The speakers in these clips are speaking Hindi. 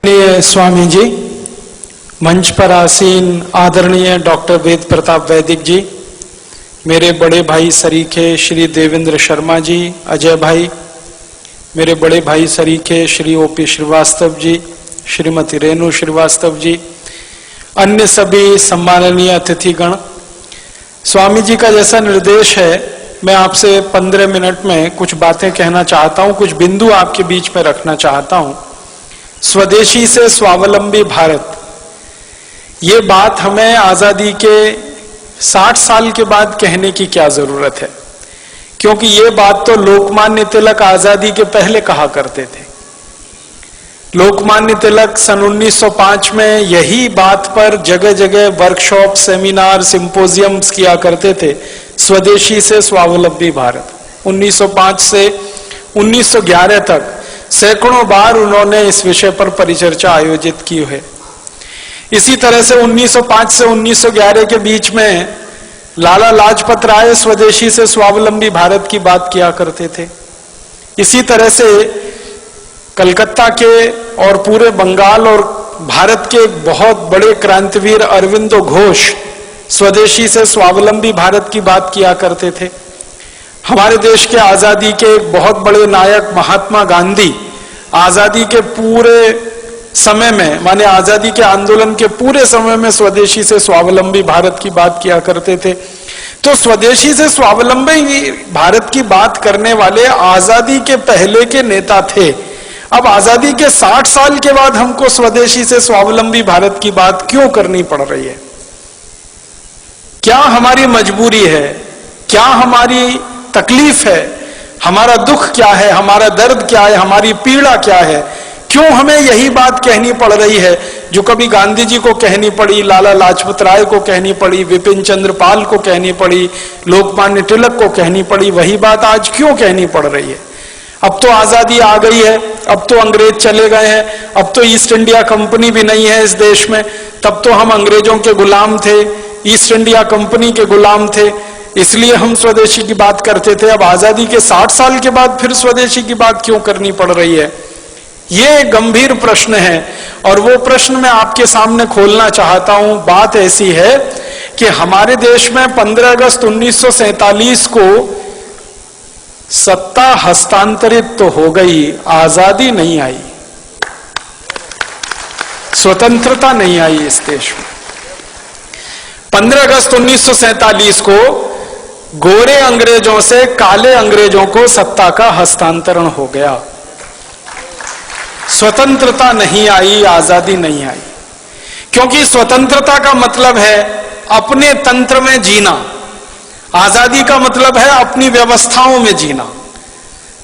स्वामी जी, मंच पर आसीन आदरणीय डॉक्टर वेद प्रताप वैदिक जी, मेरे बड़े भाई सरीखे श्री देवेंद्र शर्मा जी, अजय भाई, मेरे बड़े भाई सरीखे श्री ओपी श्रीवास्तव जी, श्रीमती रेणु श्रीवास्तव जी, अन्य सभी सम्माननीय अतिथिगण, स्वामी जी का जैसा निर्देश है, मैं आपसे 15 मिनट में कुछ बातें कहना चाहता हूं, कुछ बिंदु आपके बीच में रखना चाहता हूं। स्वदेशी से स्वावलंबी भारत, ये बात हमें आजादी के 60 साल के बाद कहने की क्या जरूरत है, क्योंकि ये बात तो लोकमान्य तिलक आजादी के पहले कहा करते थे। लोकमान्य तिलक सन 1905 में यही बात पर जगह जगह वर्कशॉप, सेमिनार, सिंपोजियम्स किया करते थे, स्वदेशी से स्वावलंबी भारत। 1905 से 1911 तक सैकड़ों बार उन्होंने इस विषय पर परिचर्चा आयोजित की है। इसी तरह से 1905 से 1911 के बीच में लाला लाजपत राय स्वदेशी से स्वावलंबी भारत की बात किया करते थे। इसी तरह से कलकत्ता के और पूरे बंगाल और भारत के बहुत बड़े क्रांतिवीर अरविंदो घोष स्वदेशी से स्वावलंबी भारत की बात किया करते थे। हमारे देश के आजादी के एक बहुत बड़े नायक महात्मा गांधी आजादी के पूरे समय में, माने आजादी के आंदोलन के पूरे समय में स्वदेशी से स्वावलंबी भारत की बात किया करते थे। तो स्वदेशी से स्वावलंबी भारत की बात करने वाले आजादी के पहले के नेता थे। अब आजादी के 60 साल के बाद हमको स्वदेशी से स्वावलंबी भारत की बात क्यों करनी पड़ रही है? क्या हमारी मजबूरी है? क्या हमारी तकलीफ है? हमारा दुख क्या है? हमारा दर्द क्या है? हमारी पीड़ा क्या है? क्यों हमें यही बात कहनी पड़ रही है जो कभी गांधी जी को कहनी पड़ी, लाला लाजपत राय को कहनी पड़ी, विपिन चंद्र पाल को कहनी पड़ी, लोकमान्य तिलक को कहनी पड़ी, वही बात आज क्यों कहनी पड़ रही है? अब तो आजादी आ गई है, अब तो अंग्रेज चले गए हैं, अब तो ईस्ट इंडिया कंपनी भी नहीं है इस देश में, तब तो हम अंग्रेजों के गुलाम थे, ईस्ट इंडिया कंपनी के गुलाम थे, इसलिए हम स्वदेशी की बात करते थे। अब आजादी के 60 साल के बाद फिर स्वदेशी की बात क्यों करनी पड़ रही है? ये गंभीर प्रश्न है और वो प्रश्न मैं आपके सामने खोलना चाहता हूं। बात ऐसी है कि हमारे देश में 15 अगस्त 1947 को सत्ता हस्तांतरित तो हो गई, आजादी नहीं आई, स्वतंत्रता नहीं आई इस देश में। 15 अगस्त 1947 को गोरे अंग्रेजों से काले अंग्रेजों को सत्ता का हस्तांतरण हो गया। स्वतंत्रता नहीं आई, आजादी नहीं आई, क्योंकि स्वतंत्रता का मतलब है अपने तंत्र में जीना, आजादी का मतलब है अपनी व्यवस्थाओं में जीना।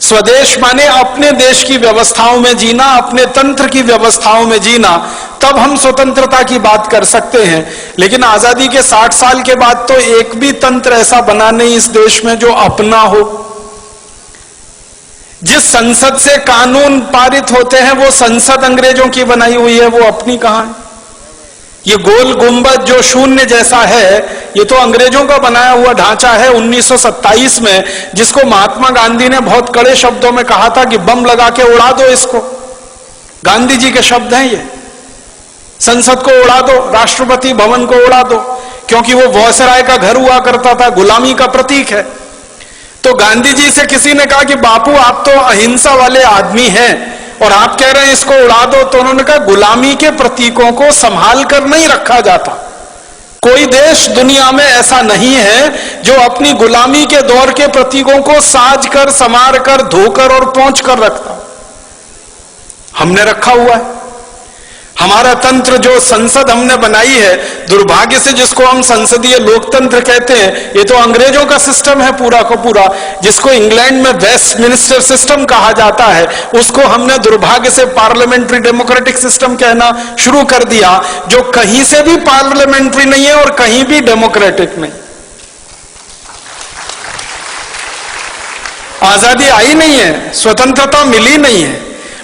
स्वदेश माने अपने देश की व्यवस्थाओं में जीना, अपने तंत्र की व्यवस्थाओं में जीना, तब हम स्वतंत्रता की बात कर सकते हैं। लेकिन आजादी के 60 साल के बाद तो एक भी तंत्र ऐसा बना नहीं इस देश में जो अपना हो। जिस संसद से कानून पारित होते हैं वो संसद अंग्रेजों की बनाई हुई है, वो अपनी कहां है? ये गोल गुंबद जो शून्य जैसा है, ये तो अंग्रेजों का बनाया हुआ ढांचा है 1927 में, जिसको महात्मा गांधी ने बहुत कड़े शब्दों में कहा था कि बम लगा के उड़ा दो इसको। गांधी जी के शब्द हैं ये। संसद को उड़ा दो, राष्ट्रपति भवन को उड़ा दो, क्योंकि वो वॉयसराय का घर हुआ करता था, गुलामी का प्रतीक है। तो गांधी जी से किसी ने कहा कि बापू आप तो अहिंसा वाले आदमी हैं और आप कह रहे हैं इसको उड़ा दो, तो उन्होंने कहा गुलामी के प्रतीकों को संभाल कर नहीं रखा जाता। कोई देश दुनिया में ऐसा नहीं है जो अपनी गुलामी के दौर के प्रतीकों को साज कर, संवार कर, धोकर और पोंछ कर रखता। हमने रखा हुआ है। हमारा तंत्र जो संसद हमने बनाई है, दुर्भाग्य से जिसको हम संसदीय लोकतंत्र कहते हैं, ये तो अंग्रेजों का सिस्टम है पूरा का पूरा, जिसको इंग्लैंड में वेस्टमिनिस्टर सिस्टम कहा जाता है, उसको हमने दुर्भाग्य से पार्लियामेंट्री डेमोक्रेटिक सिस्टम कहना शुरू कर दिया, जो कहीं से भी पार्लियामेंट्री नहीं है और कहीं भी डेमोक्रेटिक नहीं। आजादी आई नहीं है, स्वतंत्रता मिली नहीं है,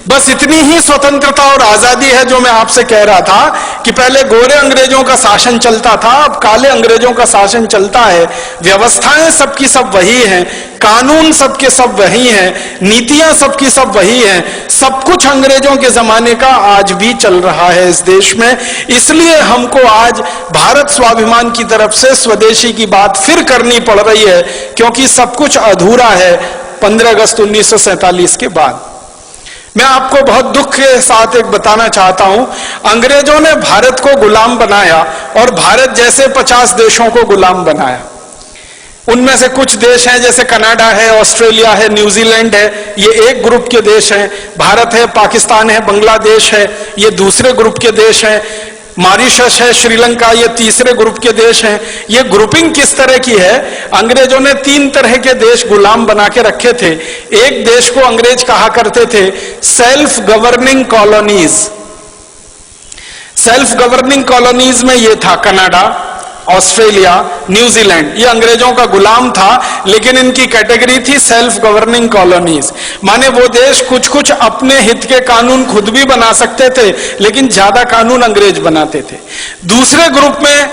बस इतनी ही स्वतंत्रता और आजादी है जो मैं आपसे कह रहा था कि पहले गोरे अंग्रेजों का शासन चलता था, अब काले अंग्रेजों का शासन चलता है। व्यवस्थाएं सबकी सब वही हैं, कानून सबके सब वही हैं, नीतियां सबकी सब वही हैं, सब कुछ अंग्रेजों के जमाने का आज भी चल रहा है इस देश में। इसलिए हमको आज भारत स्वाभिमान की तरफ से स्वदेशी की बात फिर करनी पड़ रही है, क्योंकि सब कुछ अधूरा है 15 अगस्त 1947 के बाद। मैं आपको बहुत दुख के साथ एक बताना चाहता हूं, अंग्रेजों ने भारत को गुलाम बनाया और भारत जैसे 50 देशों को गुलाम बनाया। उनमें से कुछ देश हैं जैसे कनाडा है, ऑस्ट्रेलिया है, न्यूजीलैंड है, ये एक ग्रुप के देश हैं। भारत है, पाकिस्तान है, बांग्लादेश है, ये दूसरे ग्रुप के देश हैं। मॉरिशस है, श्रीलंका, ये तीसरे ग्रुप के देश हैं। ये ग्रुपिंग किस तरह की है? अंग्रेजों ने 3 तरह के देश गुलाम बना के रखे थे। एक देश को अंग्रेज कहा करते थे self governing colonies. Self governing colonies में ये था कनाडा, ऑस्ट्रेलिया, न्यूजीलैंड, ये अंग्रेजों का गुलाम था, लेकिन इनकी कैटेगरी थी सेल्फ गवर्निंग कॉलोनीज। माने वो देश कुछ कुछ अपने हित के कानून खुद भी बना सकते थे, लेकिन ज्यादा कानून अंग्रेज बनाते थे। दूसरे ग्रुप में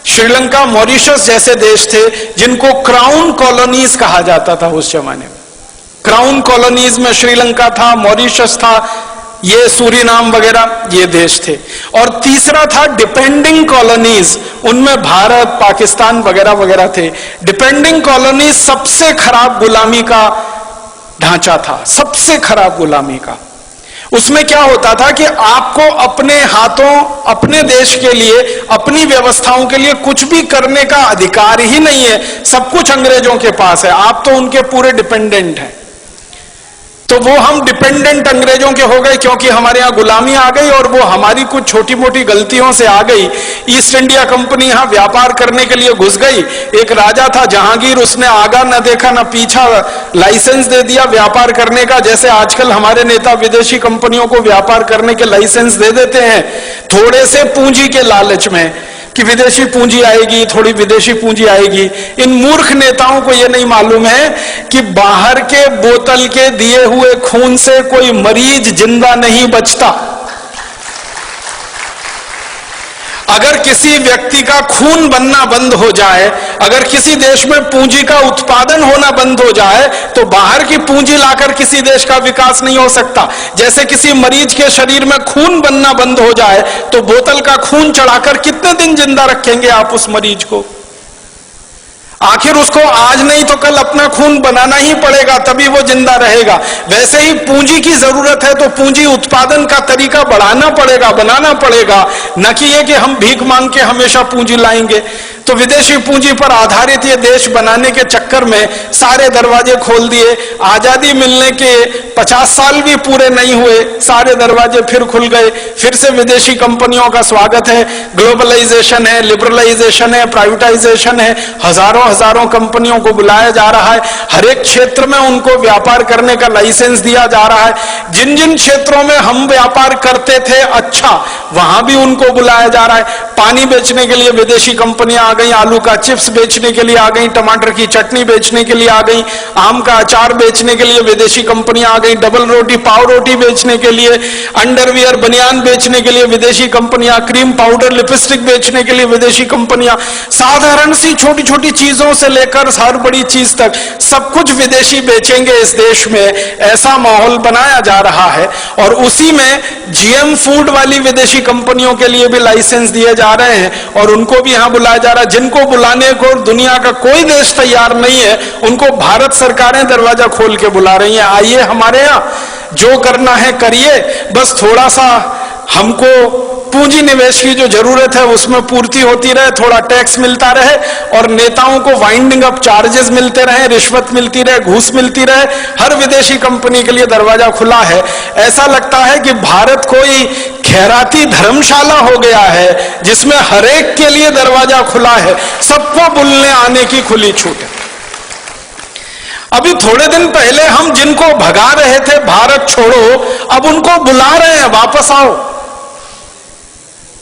श्रीलंका, मॉरिशस जैसे देश थे जिनको क्राउन कॉलोनीज कहा जाता था उस जमाने में। क्राउन कॉलोनीज में श्रीलंका था, मॉरिशस था, ये सूरीनाम वगैरह ये देश थे। और तीसरा था डिपेंडिंग कॉलोनीज, उनमें भारत, पाकिस्तान वगैरह वगैरह थे। डिपेंडिंग कॉलोनीज सबसे खराब गुलामी का ढांचा था, सबसे खराब गुलामी का। उसमें क्या होता था कि आपको अपने हाथों, अपने देश के लिए, अपनी व्यवस्थाओं के लिए कुछ भी करने का अधिकार ही नहीं है, सब कुछ अंग्रेजों के पास है, आप तो उनके पूरे डिपेंडेंट हैं। तो वो हम डिपेंडेंट अंग्रेजों के हो गए क्योंकि हमारे यहां गुलामी आ गई और वो हमारी कुछ छोटी मोटी गलतियों से आ गई। ईस्ट इंडिया कंपनी यहां व्यापार करने के लिए घुस गई। एक राजा था जहांगीर, उसने आगा न देखा न पीछा, लाइसेंस दे दिया व्यापार करने का। जैसे आजकल हमारे नेता विदेशी कंपनियों को व्यापार करने के लाइसेंस दे देते हैं थोड़े से पूंजी के लालच में कि विदेशी पूंजी आएगी, थोड़ी विदेशी पूंजी आएगी। इन मूर्ख नेताओं को यह नहीं मालूम है कि बाहर के बोतल के दिए हुए खून से कोई मरीज जिंदा नहीं बचता। अगर किसी व्यक्ति का खून बनना बंद हो जाए, अगर किसी देश में पूंजी का उत्पादन होना बंद हो जाए, तो बाहर की पूंजी लाकर किसी देश का विकास नहीं हो सकता। जैसे किसी मरीज के शरीर में खून बनना बंद हो जाए, तो बोतल का खून चढ़ाकर कितने दिन जिंदा रखेंगे आप उस मरीज को? आखिर उसको आज नहीं तो कल अपना खून बनाना ही पड़ेगा, तभी वो जिंदा रहेगा। वैसे ही पूंजी की जरूरत है तो पूंजी उत्पादन का तरीका बढ़ाना पड़ेगा, बनाना पड़ेगा, न कि ये कि हम भीख मांग के हमेशा पूंजी लाएंगे। तो विदेशी पूंजी पर आधारित ये देश बनाने के चक्कर में सारे दरवाजे खोल दिए। आजादी मिलने के 50 साल भी पूरे नहीं हुए, सारे दरवाजे फिर खुल गए। फिर से विदेशी कंपनियों का स्वागत है, ग्लोबलाइजेशन है, लिबरलाइजेशन है, प्राइवेटाइजेशन है, हजारों हजारों कंपनियों को बुलाया जा रहा है। हर एक क्षेत्र में उनको व्यापार करने का लाइसेंस दिया जा रहा है। जिन जिन क्षेत्रों में हम व्यापार करते थे अच्छा, वहां भी उनको बुलाया जा रहा है। पानी बेचने के लिए विदेशी कंपनियां आ गई, आलू का चिप्स बेचने के लिए आ गई, टमाटर की चटनी बेचने के लिए आ गई, आम का अचार बेचने के लिए विदेशी कंपनियां आ गई, डबल रोटी, पाव रोटी बेचने के लिए, अंडरवियर, बनियान बेचने के लिए विदेशी कंपनियां, क्रीम पाउडर, लिपस्टिक बेचने के लिए विदेशी कंपनियां। साधारण सी छोटी छोटी चीजों से लेकर हर बड़ी चीज तक सब कुछ विदेशी बेचेंगे इस देश में, ऐसा माहौल बनाया जा रहा है। और उसी में जीएम फूड वाली विदेशी कंपनियों के लिए भी लाइसेंस दिए जा रहे हैं और उनको भी यहां बुलाया जा रहा है। जिनको बुलाने को दुनिया का कोई देश तैयार नहीं है, उनको भारत सरकारें दरवाजा खोल के बुला रही हैं, आइए हमारे यहां, जो करना है करिए, बस थोड़ा सा हमको पूंजी निवेश की जो जरूरत है उसमें पूर्ति होती रहे, थोड़ा टैक्स मिलता रहे और नेताओं को वाइंडिंग अप चार्जेस मिलते रहे, रिश्वत मिलती रहे, घूस मिलती रहे। हर विदेशी कंपनी के लिए दरवाजा खुला है। ऐसा लगता है कि भारत कोई खैराती धर्मशाला हो गया है जिसमें हर एक के लिए दरवाजा खुला है, सबको बुलने आने की खुली छूट है। अभी थोड़े दिन पहले हम जिनको भगा रहे थे भारत छोड़ो, अब उनको बुला रहे हैं वापस आओ।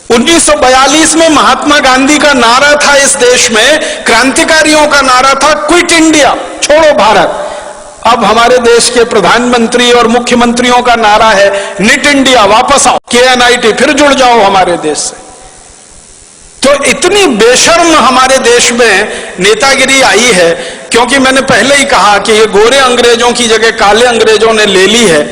1942 में महात्मा गांधी का नारा था इस देश में, क्रांतिकारियों का नारा था क्विट इंडिया, छोड़ो भारत। अब हमारे देश के प्रधानमंत्री और मुख्यमंत्रियों का नारा है निट इंडिया, वापस आओ, KNIT, फिर जुड़ जाओ हमारे देश से। तो इतनी बेशर्म हमारे देश में नेतागिरी आई है, क्योंकि मैंने पहले ही कहा कि ये गोरे अंग्रेजों की जगह काले अंग्रेजों ने ले ली है।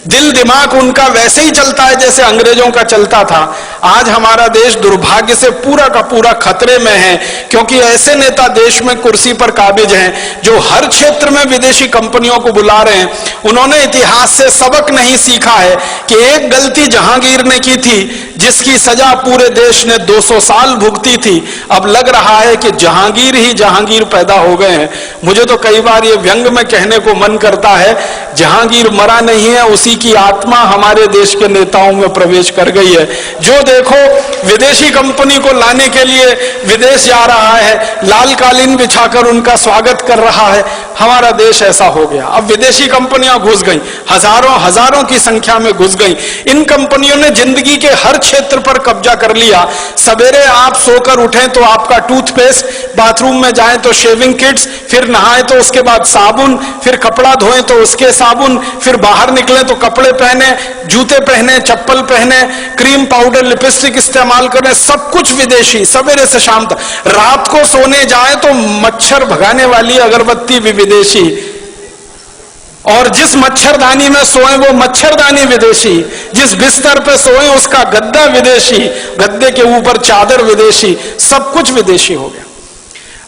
दिल दिमाग उनका वैसे ही चलता है जैसे अंग्रेजों का चलता था। आज हमारा देश दुर्भाग्य से पूरा का पूरा खतरे में है, क्योंकि ऐसे नेता देश में कुर्सी पर काबिज हैं जो हर क्षेत्र में विदेशी कंपनियों को बुला रहे हैं। उन्होंने इतिहास से सबक नहीं सीखा है कि एक गलती जहांगीर ने की थी जिसकी सजा पूरे देश ने 200 साल भुगती थी। अब लग रहा है कि जहांगीर ही जहांगीर पैदा हो गए हैं। मुझे तो कई बार ये व्यंग में कहने को मन करता है, जहांगीर मरा नहीं है, उसी की आत्मा हमारे देश के नेताओं में प्रवेश कर गई है। जो देखो विदेशी कंपनी को लाने के लिए विदेश जा रहा है, लाल कालीन बिछाकर उनका स्वागत कर रहा है। हमारा देश ऐसा हो गया। अब विदेशी कंपनियां घुस गई, हजारों की संख्या में घुस गई। इन कंपनियों ने जिंदगी के हर क्षेत्र पर कब्जा कर लिया। सवेरे आप सोकर उठें तो आपका टूथपेस्ट, बाथरूम में जाएं तो शेविंग किट्स, फिर नहाएं तो उसके बाद साबुन, फिर कपड़ा धोएं तो उसके साबुन, फिर बाहर निकलें तो कपड़े पहने, जूते पहने, चप्पल पहने, क्रीम पाउडर लिपस्टिक इस्तेमाल करें, सब कुछ विदेशी, सवेरे से शाम तक। रात को सोने जाए तो मच्छर भगाने वाली अगरबत्ती भी विदेशी, और जिस मच्छरदानी में सोए वो मच्छरदानी विदेशी, जिस बिस्तर पे सोए उसका गद्दा विदेशी, गद्दे के ऊपर चादर विदेशी, सब कुछ विदेशी हो गया।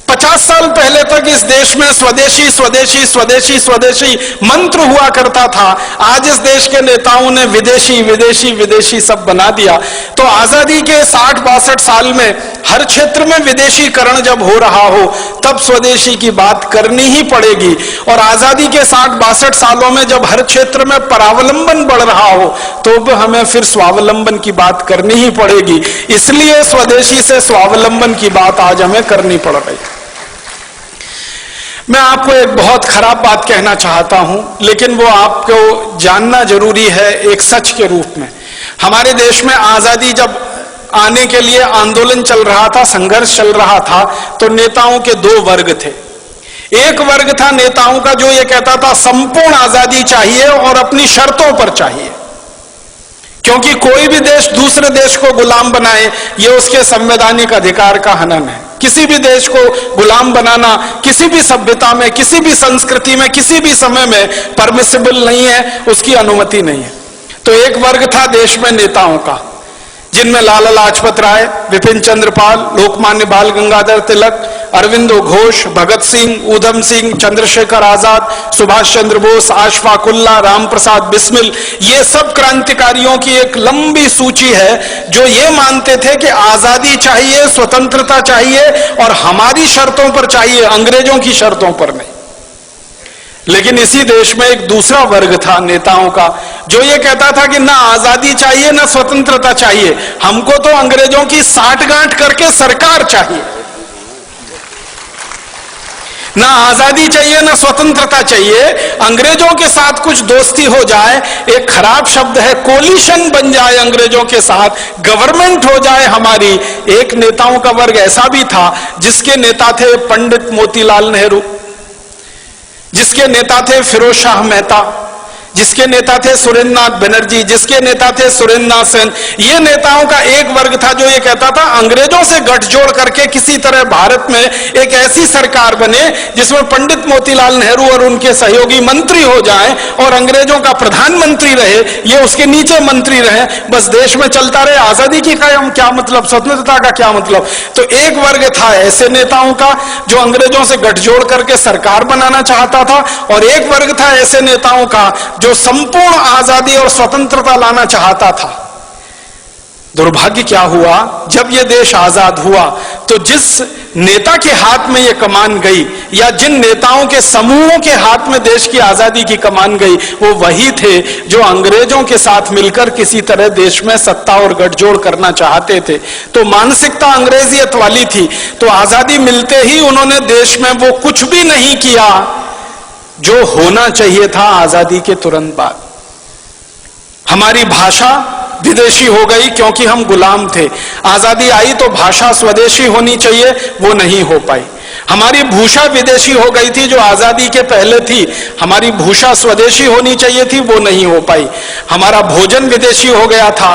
50 साल पहले तक इस देश में स्वदेशी स्वदेशी स्वदेशी स्वदेशी मंत्र हुआ करता था। आज इस देश के नेताओं ने विदेशी विदेशी विदेशी सब बना दिया। तो आजादी के 60-62 साल में हर क्षेत्र में विदेशीकरण जब हो रहा हो तब स्वदेशी की बात करनी ही पड़ेगी। और आजादी के 60-62 सालों में जब हर क्षेत्र में परावलंबन बढ़ रहा हो तो हमें फिर स्वावलंबन की बात करनी ही पड़ेगी। इसलिए स्वदेशी से स्वावलंबन की बात आज हमें करनी पड़ रही है। मैं आपको एक बहुत खराब बात कहना चाहता हूं, लेकिन वो आपको जानना जरूरी है एक सच के रूप में। हमारे देश में आजादी जब आने के लिए आंदोलन चल रहा था, संघर्ष चल रहा था, तो नेताओं के 2 वर्ग थे। एक वर्ग था नेताओं का जो ये कहता था संपूर्ण आजादी चाहिए और अपनी शर्तों पर चाहिए, क्योंकि कोई भी देश दूसरे देश को गुलाम बनाए ये उसके संवैधानिक अधिकार का हनन है। किसी भी देश को गुलाम बनाना किसी भी सभ्यता में, किसी भी संस्कृति में, किसी भी समय में परमिसिबल नहीं है, उसकी अनुमति नहीं है। तो एक वर्ग था देश में नेताओं का, जिनमें लाला लाजपत राय, विपिन चंद्र पाल, लोकमान्य बाल गंगाधर तिलक, अरविंदो घोष, भगत सिंह, ऊधम सिंह, चंद्रशेखर आजाद, सुभाष चंद्र बोस, अशफाक उल्लाह, राम प्रसाद बिस्मिल, ये सब क्रांतिकारियों की एक लंबी सूची है जो ये मानते थे कि आजादी चाहिए, स्वतंत्रता चाहिए और हमारी शर्तों पर चाहिए, अंग्रेजों की शर्तों पर नहीं। लेकिन इसी देश में एक दूसरा वर्ग था नेताओं का जो ये कहता था कि ना आजादी चाहिए ना स्वतंत्रता चाहिए, हमको तो अंग्रेजों की साठगांठ करके सरकार चाहिए। ना आजादी चाहिए ना स्वतंत्रता चाहिए, अंग्रेजों के साथ कुछ दोस्ती हो जाए, एक खराब शब्द है कोलिशन बन जाए अंग्रेजों के साथ, गवर्नमेंट हो जाए हमारी। एक नेताओं का वर्ग ऐसा भी था जिसके नेता थे पंडित मोतीलाल नेहरू, जिसके नेता थे फिरोज शाह मेहता, जिसके नेता थे सुरेंद्र नाथ बनर्जी, जिसके नेता थे सुरेंद्र नाथ सेन। ये नेताओं का एक वर्ग था जो ये कहता था अंग्रेजों से गठजोड़ करके किसी तरह भारत में एक ऐसी सरकार बने जिसमें पंडित मोतीलाल नेहरू और उनके सहयोगी मंत्री हो जाएं और अंग्रेजों का प्रधानमंत्री रहे, ये उसके नीचे मंत्री रहे, बस देश में चलता रहे। आजादी की क्या मतलब, स्वतंत्रता का क्या मतलब। तो एक वर्ग था ऐसे नेताओं का जो अंग्रेजों से गठजोड़ करके सरकार बनाना चाहता था, और एक वर्ग था ऐसे नेताओं का जो संपूर्ण आजादी और स्वतंत्रता लाना चाहता था। दुर्भाग्य क्या हुआ, जब यह देश आजाद हुआ तो जिस नेता के हाथ में यह कमान गई या जिन नेताओं के समूहों के हाथ में देश की आजादी की कमान गई, वो वही थे जो अंग्रेजों के साथ मिलकर किसी तरह देश में सत्ता और गठजोड़ करना चाहते थे। तो मानसिकता अंग्रेजियत वाली थी। तो आजादी मिलते ही उन्होंने देश में वो कुछ भी नहीं किया जो होना चाहिए था आजादी के तुरंत बाद। हमारी भाषा विदेशी हो गई क्योंकि हम गुलाम थे। आजादी आई तो भाषा स्वदेशी होनी चाहिए, वो नहीं हो पाई। हमारी भूषा विदेशी हो गई थी, जो आजादी के पहले थी। हमारी भूषा स्वदेशी होनी चाहिए थी, वो नहीं हो पाई। हमारा भोजन विदेशी हो गया था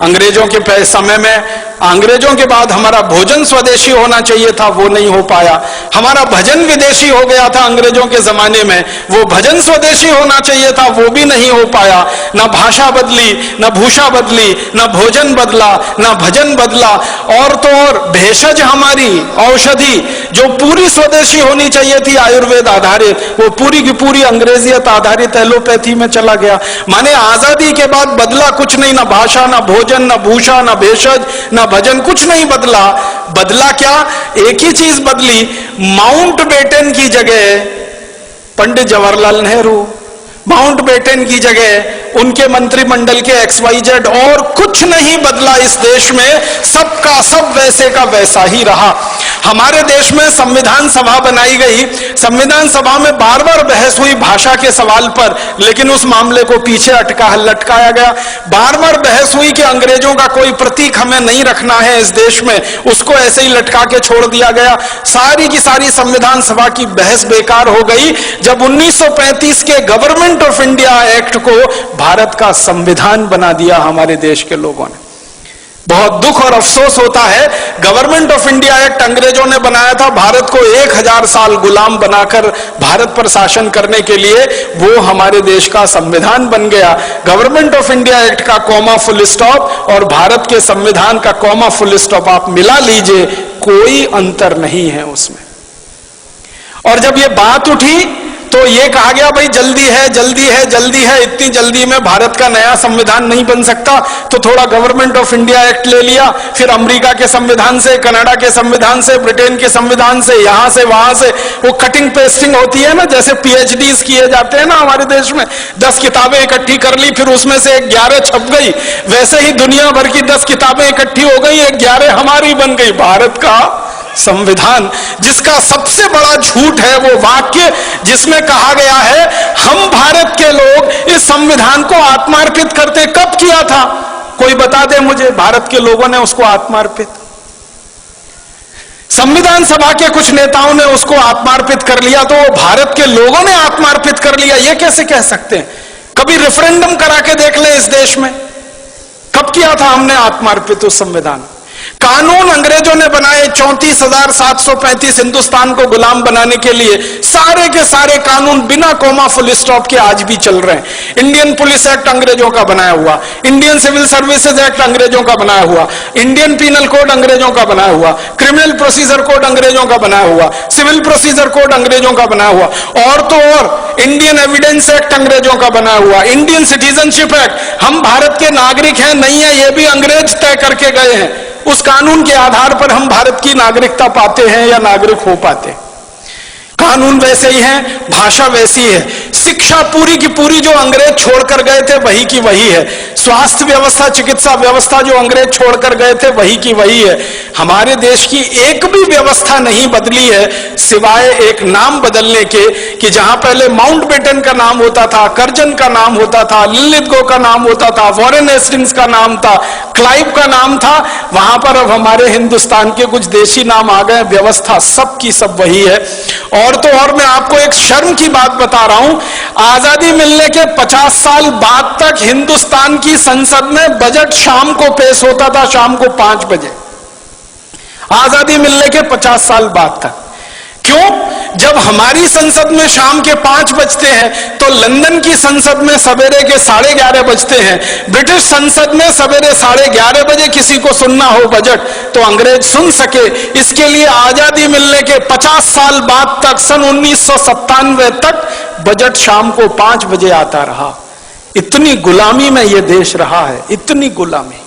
अंग्रेजों के समय में। अंग्रेजों के बाद हमारा भोजन स्वदेशी होना चाहिए था, वो नहीं हो पाया। हमारा भजन विदेशी हो गया था अंग्रेजों के जमाने में, वो भजन स्वदेशी होना चाहिए था, वो भी नहीं हो पाया। ना भाषा बदली, ना भूषा बदली, ना भोजन बदला, ना भजन बदला। और तो और भेषज हमारी औषधि जो पूरी स्वदेशी होनी चाहिए थी आयुर्वेद आधारित, वो पूरी की पूरी अंग्रेजियत आधारित एलोपैथी में चला गया। माने आजादी के बाद बदला कुछ नहीं, ना भाषा, ना भोजन, ना भूषा, ना भेषज, ना भजन, कुछ नहीं बदला। बदला क्या? एक ही चीज बदली, माउंटबेटन की जगह पंडित जवाहरलाल नेहरू, माउंटबेटन की जगह उनके मंत्रिमंडल के XYZ, और कुछ नहीं बदला इस देश में। सबका सब वैसे का वैसा ही रहा। हमारे देश में संविधान सभा बनाई गई, संविधान सभा में बार बार बहस हुई भाषा के सवाल पर, लेकिन उस मामले को पीछे लटकाया गया। बार बार बहस हुई कि अंग्रेजों का कोई प्रतीक हमें नहीं रखना है इस देश में, उसको ऐसे ही लटका के छोड़ दिया गया। सारी की सारी संविधान सभा की बहस बेकार हो गई जब 1935 के गवर्नमेंट ऑफ इंडिया एक्ट को भारत का संविधान बना दिया हमारे देश के लोगों ने। बहुत दुख और अफसोस होता है, गवर्नमेंट ऑफ इंडिया एक्ट अंग्रेजों ने बनाया था भारत को 1000 साल गुलाम बनाकर भारत पर शासन करने के लिए, वो हमारे देश का संविधान बन गया। गवर्नमेंट ऑफ इंडिया एक्ट का कॉमा फुल स्टॉप और भारत के संविधान का कॉमा फुल स्टॉप आप मिला लीजिए, कोई अंतर नहीं है उसमें। और जब ये बात उठी तो ये कहा गया भाई जल्दी है, जल्दी है, जल्दी है, इतनी जल्दी में भारत का नया संविधान नहीं बन सकता, तो थोड़ा गवर्नमेंट ऑफ इंडिया एक्ट ले लिया, फिर अमेरिका के संविधान से, कनाडा के संविधान से, ब्रिटेन के संविधान से, यहां से वहां से, वो कटिंग पेस्टिंग होती है ना, जैसे PhDs किए जाते हैं ना हमारे देश में। 10 किताबें इकट्ठी कर ली, फिर उसमें से 11 छप गई, वैसे ही दुनिया भर की 10 किताबें इकट्ठी हो गई, 11 हमारी बन गई। भारत का संविधान, जिसका सबसे बड़ा झूठ है वो वाक्य जिसमें कहा गया है हम भारत के लोग इस संविधान को आत्मार्पित करते। कब किया था? कोई बता दे मुझे, भारत के लोगों ने उसको आत्मार्पित? संविधान सभा के कुछ नेताओं ने उसको आत्मार्पित कर लिया, तो वो भारत के लोगों ने आत्मार्पित कर लिया, ये कैसे कह सकते हैं? कभी रेफरेंडम करा के देख ले इस देश में, कब किया था हमने आत्मार्पित उस संविधान? कानून अंग्रेजों ने बनाए 34,735 हिंदुस्तान को गुलाम बनाने के लिए, सारे के सारे कानून बिना कॉमा फुल स्टॉप के आज भी चल रहे हैं। इंडियन पुलिस एक्ट अंग्रेजों का बनाया हुआ, इंडियन सिविल सर्विसेज एक्ट अंग्रेजों का बनाया हुआ, इंडियन पीनल कोड अंग्रेजों का बनाया हुआ, क्रिमिनल प्रोसीजर कोड अंग्रेजों का बनाया हुआ, सिविल प्रोसीजर कोड अंग्रेजों का बनाया हुआ, और तो और इंडियन एविडेंस एक्ट अंग्रेजों का बनाया हुआ, इंडियन सिटीजनशिप एक्ट। हम भारत के नागरिक हैं नहीं है, ये भी अंग्रेज तय करके गए हैं। उस कानून के आधार पर हम भारत की नागरिकता पाते हैं या नागरिक हो पाते हैं। कानून वैसे ही है, भाषा वैसी है, शिक्षा पूरी की पूरी जो अंग्रेज छोड़कर गए थे वही की वही है, स्वास्थ्य व्यवस्था, चिकित्सा व्यवस्था जो अंग्रेज छोड़कर गए थे वही की वही है। हमारे देश की एक भी व्यवस्था नहीं बदली है सिवाय एक नाम बदलने के, कि जहां पहले माउंटबेटन का नाम होता था, कर्जन का नाम होता था, लिलिथगो का नाम होता था, वॉरेन हेस्टिंग्स का नाम था, क्लाइव का नाम था, वहां पर अब हमारे हिंदुस्तान के कुछ देशी नाम आ गए। व्यवस्था सब की सब वही है। और तो और मैं आपको एक शर्म की बात बता रहा हूं, आजादी मिलने के 50 साल बाद तक हिंदुस्तान की संसद में बजट शाम को पेश होता था, शाम को 5 बजे। आजादी मिलने के 50 साल बाद तक। क्यों? जब हमारी संसद में शाम के 5 बजते हैं तो लंदन की संसद में सवेरे के 11:30 बजते हैं। ब्रिटिश संसद में सवेरे 11:30 बजे किसी को सुनना हो बजट तो अंग्रेज सुन सके, इसके लिए आजादी मिलने के 50 साल बाद तक, सन 1997 तक बजट शाम को 5 बजे आता रहा। इतनी गुलामी में यह देश रहा है, इतनी गुलामी।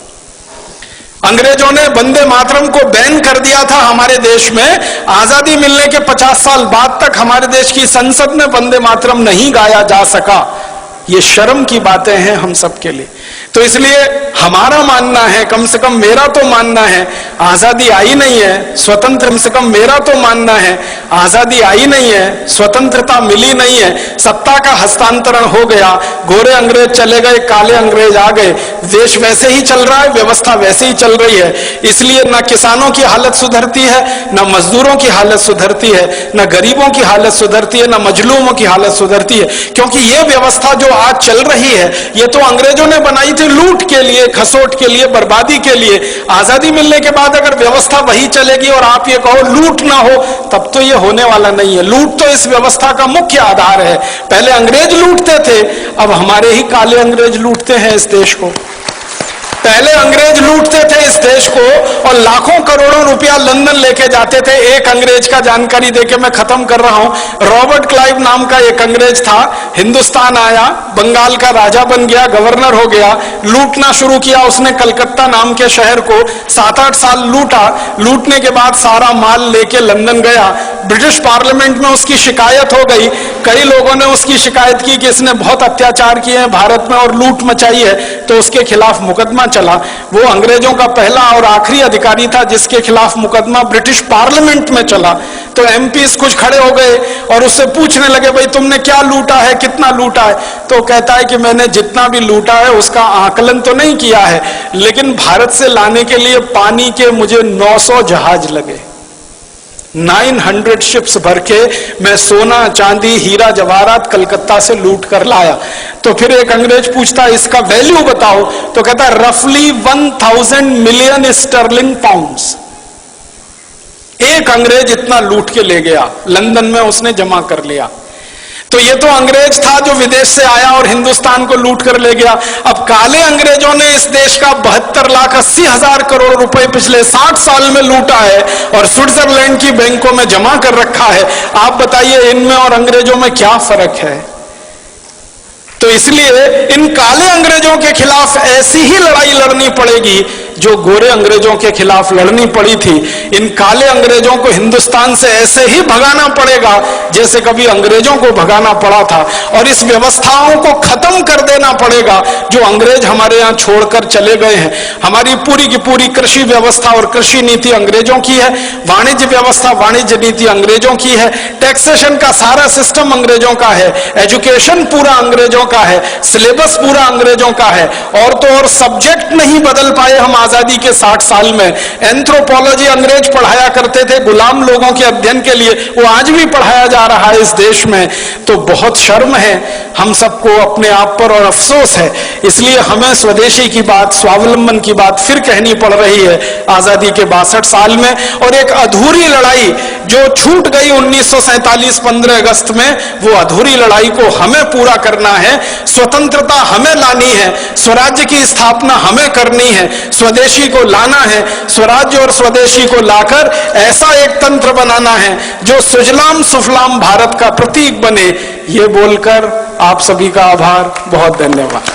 अंग्रेजों ने वंदे मातरम को बैन कर दिया था हमारे देश में। आजादी मिलने के 50 साल बाद तक हमारे देश की संसद में वंदे मातरम नहीं गाया जा सका। ये शर्म की बातें हैं हम सबके लिए। तो इसलिए हमारा मानना है, कम से कम मेरा तो मानना है, आजादी आई नहीं है स्वतंत्र, कम से कम मेरा तो मानना है आजादी आई नहीं है, स्वतंत्रता मिली नहीं है, सत्ता का हस्तांतरण हो गया, गोरे अंग्रेज चले गए, काले अंग्रेज आ गए, देश वैसे ही चल रहा है, व्यवस्था वैसे ही चल रही है। इसलिए ना किसानों की हालत सुधरती है, ना मजदूरों की हालत सुधरती है, ना गरीबों की हालत सुधरती है, ना मजलूमों की हालत सुधरती है, क्योंकि ये व्यवस्था जो आज चल रही है ये तो अंग्रेजों ने बनाई थी लूट के लिए, खसोट के लिए, बर्बादी के लिए। आजादी मिलने के बाद अगर व्यवस्था वही चलेगी और आप ये कहो लूट ना हो, तब तो ये होने वाला नहीं है। लूट तो इस व्यवस्था का मुख्य आधार है। पहले अंग्रेज लूटते थे, अब हमारे ही काले अंग्रेज लूटते हैं इस देश को। पहले अंग्रेज लूटते थे इस देश को और लाखों करोड़ों रुपया लंदन लेके जाते थे। एक अंग्रेज का जानकारी देके मैं खत्म कर रहा हूं। रॉबर्ट क्लाइव नाम का एक अंग्रेज था, हिंदुस्तान आया, बंगाल का राजा बन गया, गवर्नर हो गया, लूटना शुरू किया उसने कलकत्ता नाम के शहर को। 7-8 साल लूटा, लूटने के बाद सारा माल लेके लंदन गया। ब्रिटिश पार्लियामेंट में उसकी शिकायत हो गई। कई लोगों ने उसकी शिकायत की कि इसने बहुत अत्याचार किए हैं भारत में और लूट मचाई है, तो उसके खिलाफ मुकदमा चला। वो अंग्रेजों का पहला और आखिरी अधिकारी था जिसके खिलाफ मुकदमा ब्रिटिश पार्लियामेंट में चला। तो एमपीस कुछ खड़े हो गए और उससे पूछने लगे, भाई तुमने क्या लूटा है, कितना लूटा है? तो कहता है कि मैंने जितना भी लूटा है उसका आकलन तो नहीं किया है, लेकिन भारत से लाने के लिए पानी के मुझे 900 जहाज लगे, 900 शिप्स भर के मैं सोना चांदी हीरा जवाहरात कलकत्ता से लूट कर लाया। तो फिर एक अंग्रेज पूछता इसका वैल्यू बताओ, तो कहता रफली 1000 मिलियन स्टर्लिंग पाउंड्स। एक अंग्रेज इतना लूट के ले गया, लंदन में उसने जमा कर लिया। तो ये तो अंग्रेज था जो विदेश से आया और हिंदुस्तान को लूट कर ले गया। अब काले अंग्रेजों ने इस देश का 72,80,000 करोड़ रुपए पिछले 60 साल में लूटा है और स्विट्जरलैंड की बैंकों में जमा कर रखा है। आप बताइए इनमें और अंग्रेजों में क्या फर्क है? तो इसलिए इन काले अंग्रेजों के खिलाफ ऐसी ही लड़ाई लड़नी पड़ेगी जो गोरे अंग्रेजों के खिलाफ लड़नी पड़ी थी। इन काले अंग्रेजों को हिंदुस्तान से ऐसे ही भगाना पड़ेगा जैसे कभी अंग्रेजों को भगाना पड़ा था, और इस व्यवस्थाओं को खत्म कर देना पड़ेगा जो अंग्रेज हमारे यहां छोड़कर चले गए हैं। हमारी पूरी की पूरी कृषि व्यवस्था और कृषि नीति अंग्रेजों की है, वाणिज्य व्यवस्था वाणिज्य नीति अंग्रेजों की है, टैक्सेशन का सारा सिस्टम अंग्रेजों का है, एजुकेशन पूरा अंग्रेजों का है, सिलेबस पूरा अंग्रेजों का है। और तो और सब्जेक्ट नहीं बदल पाए हम आजादी के 60 साल में। एंथ्रोपोलॉजी अंग्रेज पढ़ाया करते थे गुलाम लोगों के अध्ययन के लिए, वो आज भी पढ़ाया जा रहा है इस देश में। तो बहुत शर्म है हम सबको अपने आप पर और अफसोस है। इसलिए हमें स्वदेशी की बात, स्वावलंबन की बात फिर कहनी पड़ रही है आजादी के 62 साल में। और एक अधूरी लड़ाई जो छूट गई 1947 15 अगस्त में, वो अधूरी लड़ाई को हमें पूरा करना है। स्वतंत्रता हमें लानी है, स्वराज्य की स्थापना हमें करनी है, स्वदेशी को लाना है, स्वराज्य और स्वदेशी को लाकर ऐसा एक तंत्र बनाना है जो सुजलाम सुफलाम भारत का प्रतीक बने। ये बोलकर आप सभी का आभार, बहुत धन्यवाद।